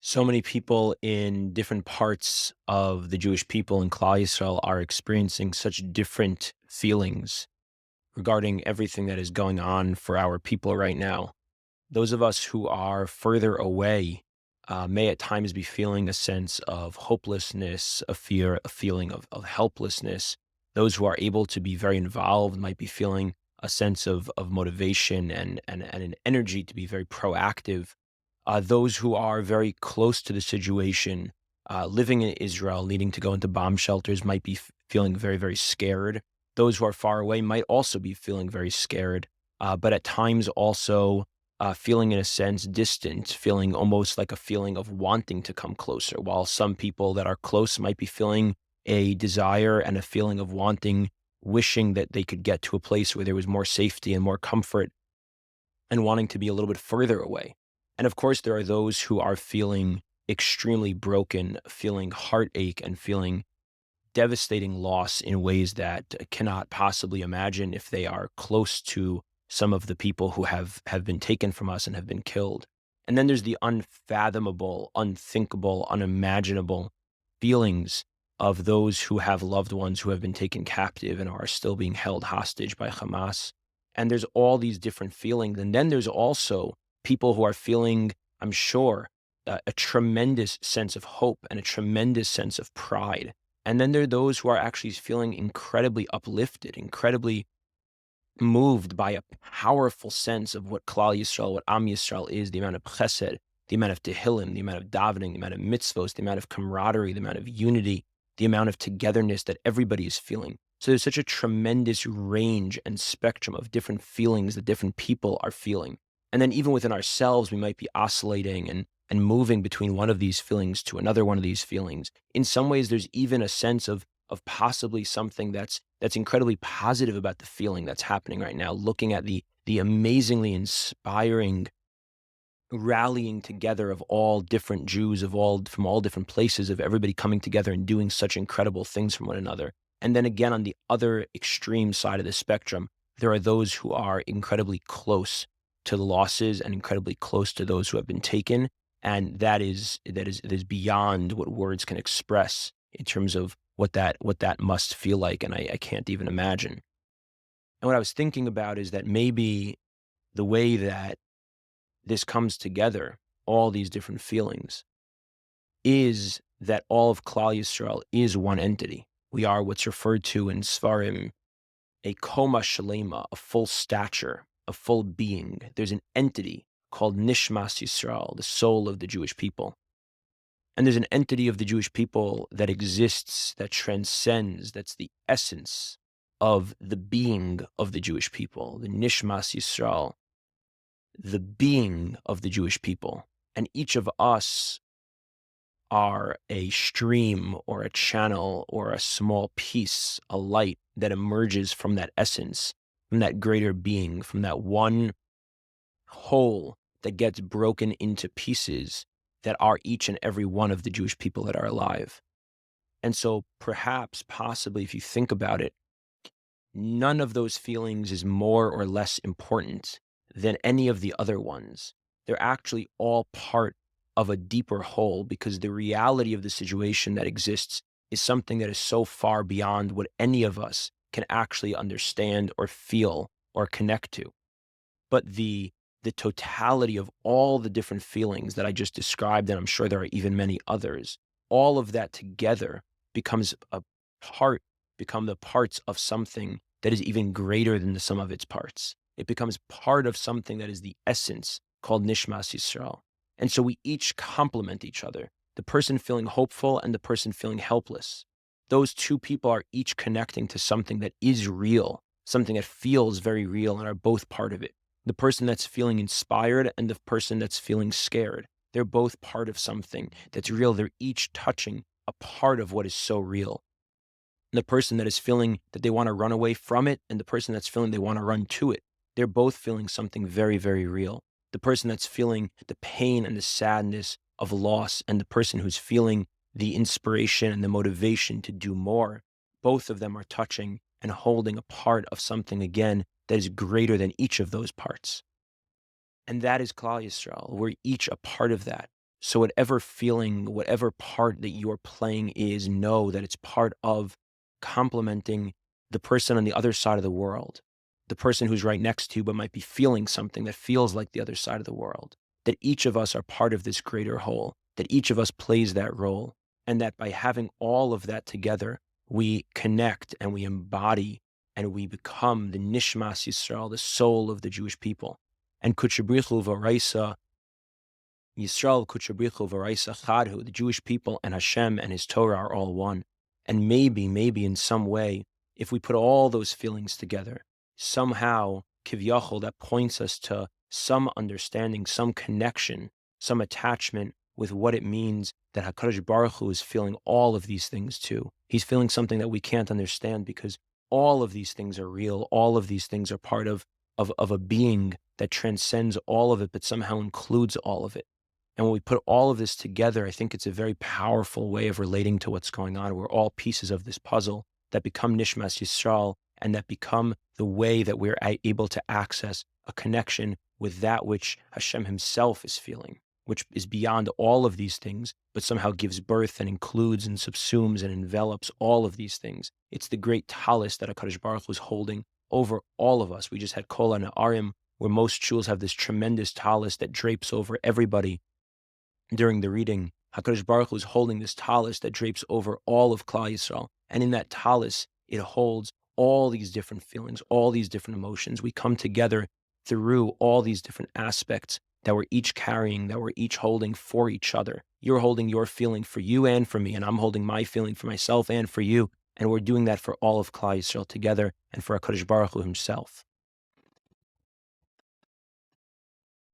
So many people in different parts of the Jewish people in Klal Yisrael are experiencing such different feelings regarding everything that is going on for our people right now. Those of us who are further away may at times be feeling a sense of hopelessness, a fear, a feeling of helplessness. Those who are able to be very involved might be feeling a sense of motivation and an energy to be very proactive. Those who are very close to the situation, living in Israel, needing to go into bomb shelters, might be feeling very, very scared. Those who are far away might also be feeling very scared, but at times also feeling, in a sense, distant, feeling almost like a feeling of wanting to come closer, while some people that are close might be feeling a desire and a feeling of wanting, wishing that they could get to a place where there was more safety and more comfort and wanting to be a little bit further away. And of course, there are those who are feeling extremely broken, feeling heartache and feeling devastating loss in ways that cannot possibly imagine if they are close to some of the people who have been taken from us and have been killed. And then there's the unfathomable, unthinkable, unimaginable feelings of those who have loved ones who have been taken captive and are still being held hostage by Hamas. And there's all these different feelings. And then there's also people who are feeling, I'm sure, a tremendous sense of hope and a tremendous sense of pride. And then there are those who are actually feeling incredibly uplifted, incredibly moved by a powerful sense of what Klal Yisrael, what Am Yisrael is, the amount of chesed, the amount of tehillim, the amount of davening, the amount of mitzvos, the amount of camaraderie, the amount of unity, the amount of togetherness that everybody is feeling. So there's such a tremendous range and spectrum of different feelings that different people are feeling. And then even within ourselves, we might be oscillating and moving between one of these feelings to another one of these feelings. In some ways, there's even a sense of possibly something that's incredibly positive about the feeling that's happening right now, looking at the amazingly inspiring rallying together of all different Jews of all from all different places, of everybody coming together and doing such incredible things from one another. And then again, on the other extreme side of the spectrum, there are those who are incredibly close to the losses and incredibly close to those who have been taken. And that is beyond what words can express in terms of what that must feel like. And I can't even imagine. And what I was thinking about is that maybe the way that this comes together, all these different feelings, is that all of Klal Yisrael is one entity. We are what's referred to in Svarim a koma shalema, a full stature, a full being. There's an entity called Nishmas Yisrael, the soul of the Jewish people. And there's an entity of the Jewish people that exists, that transcends, that's the essence of the being of the Jewish people, the Nishmas Yisrael, the being of the Jewish people. And each of us are a stream or a channel or a small piece, a light that emerges from that essence, from that greater being, from that one whole that gets broken into pieces that are each and every one of the Jewish people that are alive. And so perhaps, possibly, if you think about it, none of those feelings is more or less important than any of the other ones. They're actually all part of a deeper whole, because the reality of the situation that exists is something that is so far beyond what any of us can actually understand or feel or connect to. But the totality of all the different feelings that I just described, and I'm sure there are even many others, all of that together becomes a part, become the parts of something that is even greater than the sum of its parts. It becomes part of something that is the essence called Nishmas Yisrael. And so we each complement each other. The person feeling hopeful and the person feeling helpless. Those two people are each connecting to something that is real, something that feels very real, and are both part of it. The person that's feeling inspired and the person that's feeling scared. They're both part of something that's real. They're each touching a part of what is so real. The person that is feeling that they want to run away from it and the person that's feeling they want to run to it. They're both feeling something very, very real. The person that's feeling the pain and the sadness of loss and the person who's feeling the inspiration and the motivation to do more, both of them are touching and holding a part of something, again, that is greater than each of those parts. And that is Klal Yisrael. We're each a part of that. So whatever feeling, whatever part that you're playing is, know that it's part of complementing the person on the other side of the world, the person who's right next to you, but might be feeling something that feels like the other side of the world. That each of us are part of this greater whole, that each of us plays that role, and that by having all of that together, we connect and we embody and we become the Nishmas Yisrael, the soul of the Jewish people. And Kutshabrichu Varaisa Yisrael Kutshabrichu Varaisa Chadhu, the Jewish people and Hashem and His Torah are all one. And maybe in some way, if we put all those feelings together, somehow, Kivyachol, that points us to some understanding, some connection, some attachment with what it means that HaKadosh Baruch Hu is feeling all of these things too. He's feeling something that we can't understand because all of these things are real. All of these things are part of a being that transcends all of it, but somehow includes all of it. And when we put all of this together, I think it's a very powerful way of relating to what's going on. We're all pieces of this puzzle that become Nishmas Yisrael and that become the way that we're able to access a connection with that which Hashem Himself is feeling, which is beyond all of these things, but somehow gives birth and includes and subsumes and envelops all of these things. It's the great talis that HaKadosh Baruch Hu is holding over all of us. We just had Kol HaNa'arim, where most shuls have this tremendous talis that drapes over everybody. During the reading, HaKadosh Baruch Hu is holding this talis that drapes over all of Klal Yisrael. And in that talis, it holds all these different feelings, all these different emotions. We come together through all these different aspects that we're each carrying, that we're each holding for each other. You're holding your feeling for you and for me, and I'm holding my feeling for myself and for you. And we're doing that for all of Klal Yisrael together and for HaKadosh Baruch Hu Himself.